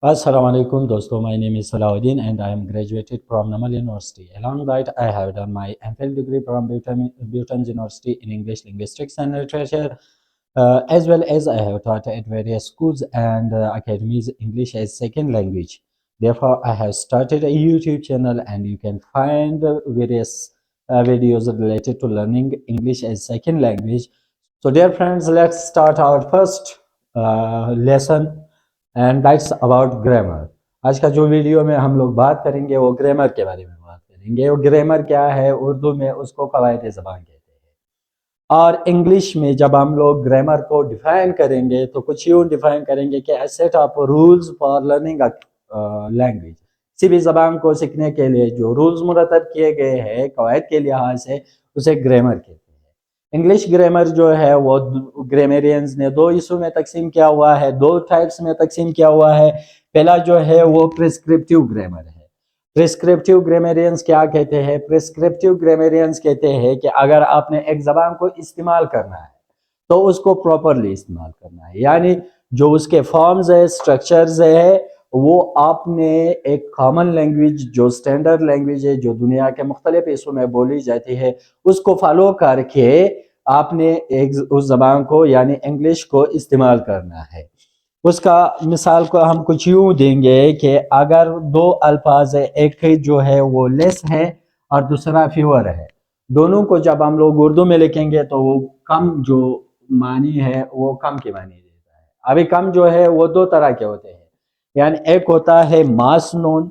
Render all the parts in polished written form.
Assalamu alaikum dosto, my name is Salahuddin and I am graduated from Namal University. Along that, I have done my MPhil degree from Bhutan University in English, Linguistics and Literature, as well as I have taught at various schools and academies English as second language. Therefore, I have started a YouTube channel and you can find various videos related to learning English as second language. So dear friends, let's start our first lesson and that's about grammar. آج کا جو video میں ہم لوگ بات کریں گے وہ گرامر کے بارے میں بات کریں گے. وہ گرامر کیا ہے؟ اردو میں اس کو قواعد زبان کہتے ہیں، اور انگلش میں جب ہم لوگ گرامر کو ڈیفائن کریں گے تو کچھ یوں ڈیفائن کریں گے کہ set of rules for learning language. کسی بھی زبان کو سیکھنے کے لیے جو رولز مرتب کیے گئے ہیں قواعد کے لحاظ سے، اسے گرامر کہتے ہیں. انگلش گرامر جو ہے وہ گرامیرینز نے دو حصوں میں تقسیم کیا ہوا ہے، دو ٹائپس میں تقسیم کیا ہوا ہے. پہلا جو ہے وہ پریسکرپٹیو گرامر ہے. پریسکرپٹیو گرامیرینز کیا کہتے ہیں؟ پریسکرپٹیو گرامیرینز کہتے ہیں کہ اگر آپ نے ایک زبان کو استعمال کرنا ہے تو اس کو پراپرلی استعمال کرنا ہے، یعنی جو اس کے فارمز ہے، سٹرکچرز ہے، وہ آپ نے ایک کامن لینگویج جو سٹینڈرڈ لینگویج ہے جو دنیا کے مختلف حصوں میں بولی جاتی ہے اس کو فالو کر کے آپ نے اس زبان کو یعنی انگلش کو استعمال کرنا ہے. اس کا مثال کو ہم کچھ یوں دیں گے کہ اگر دو الفاظ ہے، ایک جو ہے وہ لیس ہے اور دوسرا فیور ہے، دونوں کو جب ہم لوگ اردو میں لکھیں گے تو وہ کم جو معنی ہے وہ کم کی معنی دیتا ہے. ابھی کم جو ہے وہ دو طرح کے ہوتے ہیں، یعنی ایک ہوتا ہے ماس نون،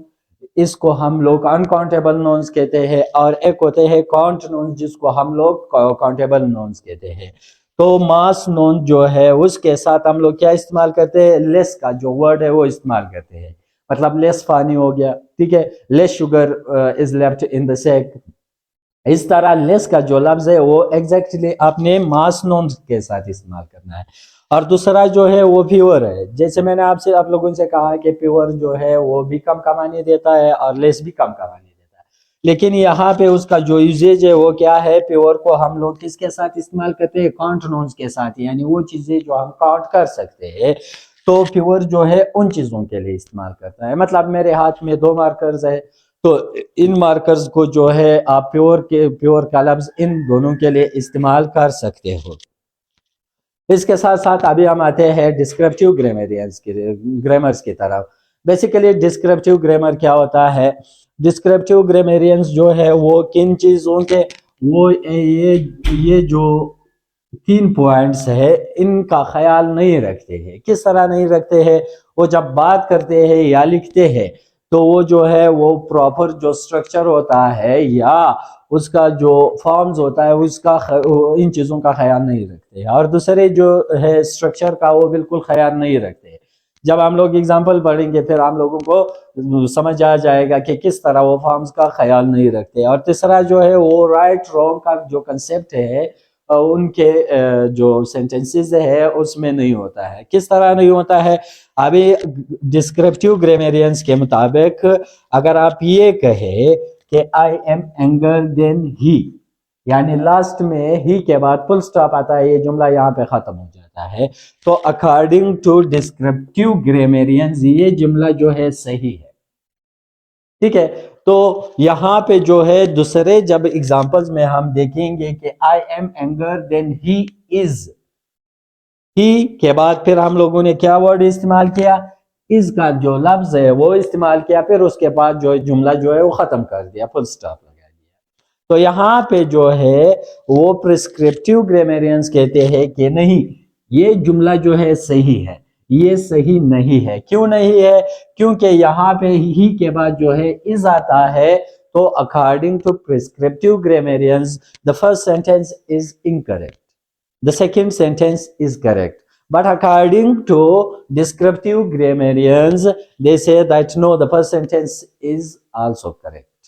اس کو ہم لوگ انکاؤنٹیبل نونز کہتے ہیں، اور ایک ہوتے ہیں کاؤنٹ نونز جس کو ہم لوگ کاؤنٹیبل نونز کہتے ہیں. تو ماس نون جو ہے اس کے ساتھ ہم لوگ کیا استعمال کرتے ہیں؟ لیس کا جو ورڈ ہے وہ استعمال کرتے ہیں. مطلب لیس پانی ہو گیا، ٹھیک ہے، لیس شوگر از لیفٹ ان دا سیک. اس طرح لیس کا جو لفظ ہے وہ ایگزیکٹلی آپ نے ماس نونز کے ساتھ استعمال کرنا ہے. اور دوسرا جو ہے وہ پیور ہے. جیسے میں نے آپ لوگوں سے کہا کہ پیور جو ہے وہ بھی کم کا معنی دیتا ہے اور لیس بھی کم کا معنی دیتا ہے، لیکن یہاں پہ اس کا جو یوزیج ہے وہ کیا ہے؟ پیور کو ہم لوگ کس کے ساتھ استعمال کرتے ہیں؟ کاؤنٹ نونز کے ساتھ، یعنی وہ چیزیں جو ہم کاؤنٹ کر سکتے ہیں. تو پیور جو ہے ان چیزوں کے لیے استعمال کرتا ہے. مطلب میرے ہاتھ میں دو مارکرز ہے تو ان مارکرز کو جو ہے آپ پیور کا لفظ ان دونوں کے لیے استعمال کر سکتے ہو. اس کے ساتھ ساتھ ابھی ہم آتے ہیں ڈسکرپٹیو گرامرز کی طرف. بیسیکلی ڈسکرپٹیو گرامر کیا ہوتا ہے؟ ڈسکرپٹیو گرامیرینز جو ہے وہ کن چیزوں کے، وہ یہ جو 3 پوائنٹس ہے ان کا خیال نہیں رکھتے ہیں. کس طرح نہیں رکھتے ہیں؟ وہ جب بات کرتے ہیں یا لکھتے ہیں تو وہ جو ہے وہ پراپر جو سٹرکچر ہوتا ہے یا اس کا جو فارمز ہوتا ہے اس کا ان چیزوں کا خیال نہیں رکھتے، اور دوسرے جو ہے سٹرکچر کا وہ بالکل خیال نہیں رکھتے. جب ہم لوگ اگزامپل پڑھیں گے پھر ہم لوگوں کو سمجھ آ جائے گا کہ کس طرح وہ فارمز کا خیال نہیں رکھتے. اور تیسرا جو ہے وہ رائٹ رانگ کا جو کنسیپٹ ہے ان کے جو سینٹنسز ہے اس میں نہیں ہوتا ہے. کس طرح نہیں ہوتا ہے؟ ابھی ڈسکرپٹیو گرامیرینز کے مطابق اگر آپ یہ کہے کہ I am younger than he، یعنی لاسٹ میں ہی کے بعد فل سٹاپ آتا ہے، یہ جملہ یہاں پہ ختم ہو جاتا ہے، تو اکارڈنگ ٹو ڈسکرپٹیو گرامیرینز یہ جملہ جو ہے صحیح ہے. ٹھیک ہے، تو یہاں پہ جو ہے دوسرے جب ایگزامپلز میں ہم دیکھیں گے کہ I am younger than he is، ہی کے بعد پھر ہم لوگوں نے کیا ورڈ استعمال کیا؟ اس کا جو لفظ ہے وہ استعمال کیا، پھر اس کے بعد جو جملہ جو ہے وہ ختم کر دیا، فل سٹاپ لگا دیا. تو یہاں پہ جو ہے وہ پریسکرپٹیو گرامیرینز کہتے ہیں کہ نہیں، یہ جملہ جو ہے صحیح ہے، یہ صحیح نہیں ہے. کیوں نہیں ہے؟ کیونکہ یہاں پہ ہی کے بعد جو ہے از آتا ہے، تو according to prescriptive grammarians the first sentence is incorrect, the second sentence is correct, but according to descriptive grammarians they say that no, the first sentence is also correct.